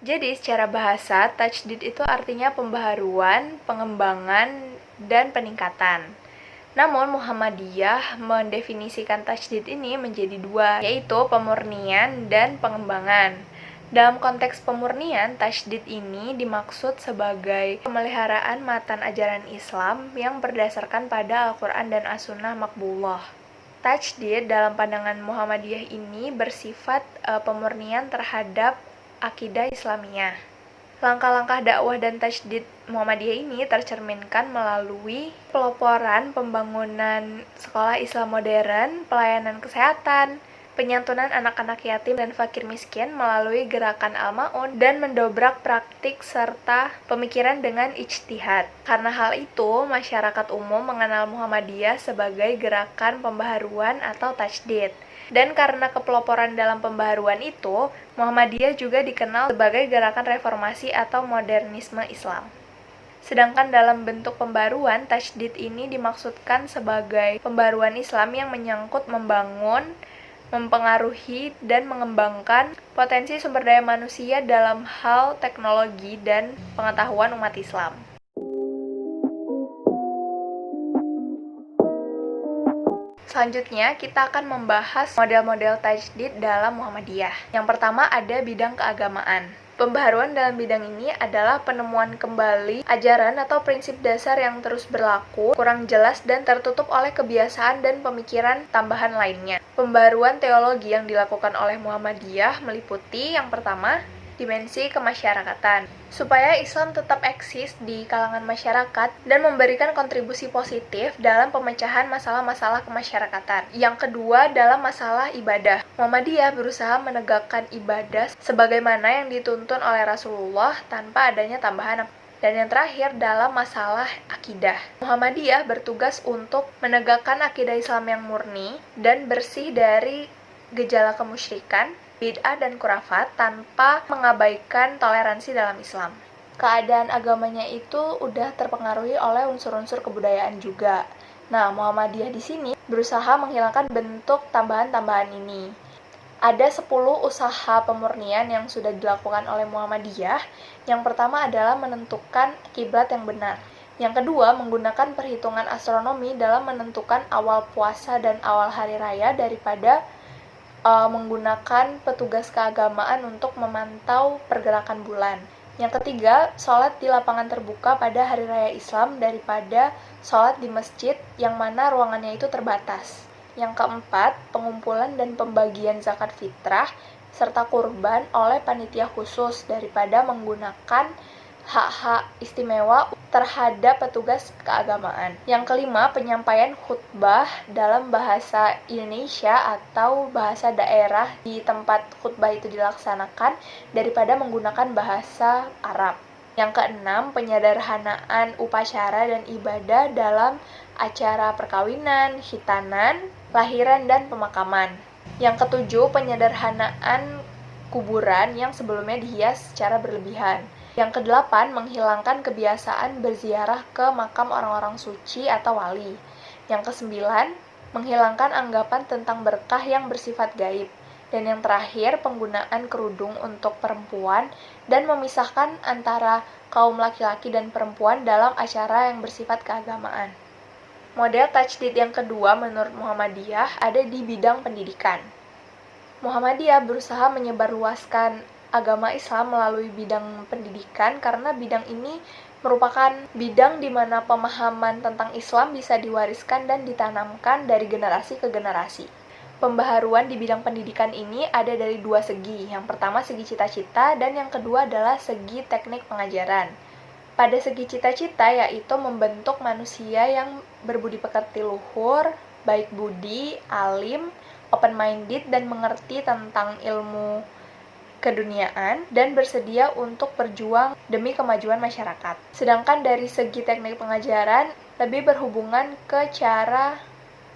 Jadi secara bahasa, tajdid itu artinya pembaharuan, pengembangan, dan peningkatan. Namun Muhammadiyah mendefinisikan tajdid ini menjadi dua, yaitu pemurnian dan pengembangan. Dalam konteks pemurnian, tajdid ini dimaksud sebagai pemeliharaan matan ajaran Islam yang berdasarkan pada Al-Quran dan As-Sunnah Maqbullah. Tajdid dalam pandangan Muhammadiyah ini bersifat pemurnian terhadap akidah Islamiyah. Langkah-langkah dakwah dan tajdid Muhammadiyah ini tercerminkan melalui peloporan pembangunan sekolah Islam modern, pelayanan kesehatan, penyantunan anak-anak yatim dan fakir miskin melalui gerakan Al-Ma'un, dan mendobrak praktik serta pemikiran dengan ijtihad. Karena hal itu, masyarakat umum mengenal Muhammadiyah sebagai gerakan pembaharuan atau tajdid. Dan karena kepeloporan dalam pembaharuan itu, Muhammadiyah juga dikenal sebagai gerakan reformasi atau modernisme Islam. Sedangkan dalam bentuk pembaruan, tajdid ini dimaksudkan sebagai pembaruan Islam yang menyangkut membangun, mempengaruhi, dan mengembangkan potensi sumber daya manusia dalam hal teknologi dan pengetahuan umat Islam. Selanjutnya, kita akan membahas model-model tajdid dalam Muhammadiyah. Yang pertama ada bidang keagamaan. Pembaharuan dalam bidang ini adalah penemuan kembali ajaran atau prinsip dasar yang terus berlaku, kurang jelas dan tertutup oleh kebiasaan dan pemikiran tambahan lainnya. Pembaharuan teologi yang dilakukan oleh Muhammadiyah meliputi yang pertama, dimensi kemasyarakatan. Supaya Islam tetap eksis di kalangan masyarakat dan memberikan kontribusi positif dalam pemecahan masalah-masalah kemasyarakatan. Yang kedua, dalam masalah ibadah. Muhammadiyah berusaha menegakkan ibadah sebagaimana yang dituntun oleh Rasulullah tanpa adanya tambahan. Dan yang terakhir, dalam masalah akidah. Muhammadiyah bertugas untuk menegakkan akidah Islam yang murni dan bersih dari gejala kemusyrikan, bid'ah dan khurafat tanpa mengabaikan toleransi dalam Islam. Keadaan agamanya itu udah terpengaruhi oleh unsur-unsur kebudayaan juga. Nah, Muhammadiyah di sini berusaha menghilangkan bentuk tambahan-tambahan ini. Ada 10 usaha pemurnian yang sudah dilakukan oleh Muhammadiyah. Yang pertama adalah menentukan kiblat yang benar. Yang kedua, menggunakan perhitungan astronomi dalam menentukan awal puasa dan awal hari raya daripada menggunakan petugas keagamaan untuk memantau pergerakan bulan. Yang ketiga, sholat di lapangan terbuka pada hari raya Islam daripada sholat di masjid yang mana ruangannya itu terbatas. Yang keempat, pengumpulan dan pembagian zakat fitrah serta kurban oleh panitia khusus daripada menggunakan hak-hak istimewa terhadap petugas keagamaan. Yang kelima, penyampaian khutbah dalam bahasa Indonesia atau bahasa daerah di tempat khutbah itu dilaksanakan daripada menggunakan bahasa Arab. Yang keenam, penyederhanaan upacara dan ibadah dalam acara perkawinan, khitanan, lahiran, dan pemakaman. Yang ketujuh, penyederhanaan kuburan yang sebelumnya dihias secara berlebihan. Yang kedelapan, menghilangkan kebiasaan berziarah ke makam orang-orang suci atau wali. Yang kesembilan, menghilangkan anggapan tentang berkah yang bersifat gaib. Dan yang terakhir, penggunaan kerudung untuk perempuan dan memisahkan antara kaum laki-laki dan perempuan dalam acara yang bersifat keagamaan. Model tajdid yang kedua menurut Muhammadiyah ada di bidang pendidikan. Muhammadiyah berusaha menyebarluaskan agama Islam melalui bidang pendidikan karena bidang ini merupakan bidang di mana pemahaman tentang Islam bisa diwariskan dan ditanamkan dari generasi ke generasi. Pembaharuan di bidang pendidikan ini ada dari dua segi. Yang pertama segi cita-cita dan yang kedua adalah segi teknik pengajaran. Pada segi cita-cita yaitu membentuk manusia yang berbudi pekerti luhur, baik budi, alim, open-minded dan mengerti tentang ilmu keduniaan dan bersedia untuk berjuang demi kemajuan masyarakat. Sedangkan dari segi teknik pengajaran lebih berhubungan ke cara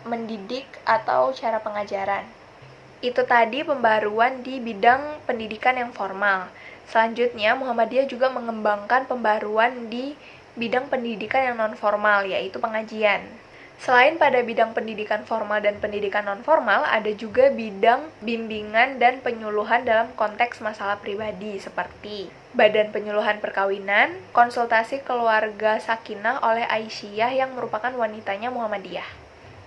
mendidik atau cara pengajaran. Itu tadi pembaruan di bidang pendidikan yang formal. Selanjutnya, Muhammadiyah juga mengembangkan pembaruan di bidang pendidikan yang non-formal, yaitu pengajian. Selain pada bidang pendidikan formal dan pendidikan non-formal, ada juga bidang bimbingan dan penyuluhan dalam konteks masalah pribadi seperti Badan Penyuluhan Perkawinan, konsultasi keluarga sakinah oleh Aisyah yang merupakan wanitanya Muhammadiyah.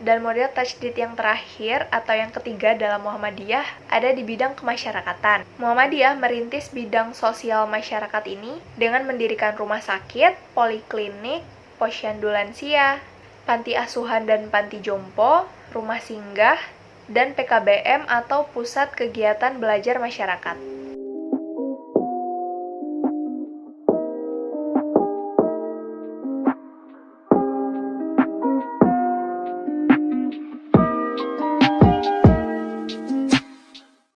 Dan model tajdid yang terakhir atau yang ketiga dalam Muhammadiyah ada di bidang kemasyarakatan. Muhammadiyah merintis bidang sosial masyarakat ini dengan mendirikan rumah sakit, poliklinik, posyandu lansia, panti asuhan dan panti jompo, rumah singgah, dan PKBM atau Pusat Kegiatan Belajar Masyarakat.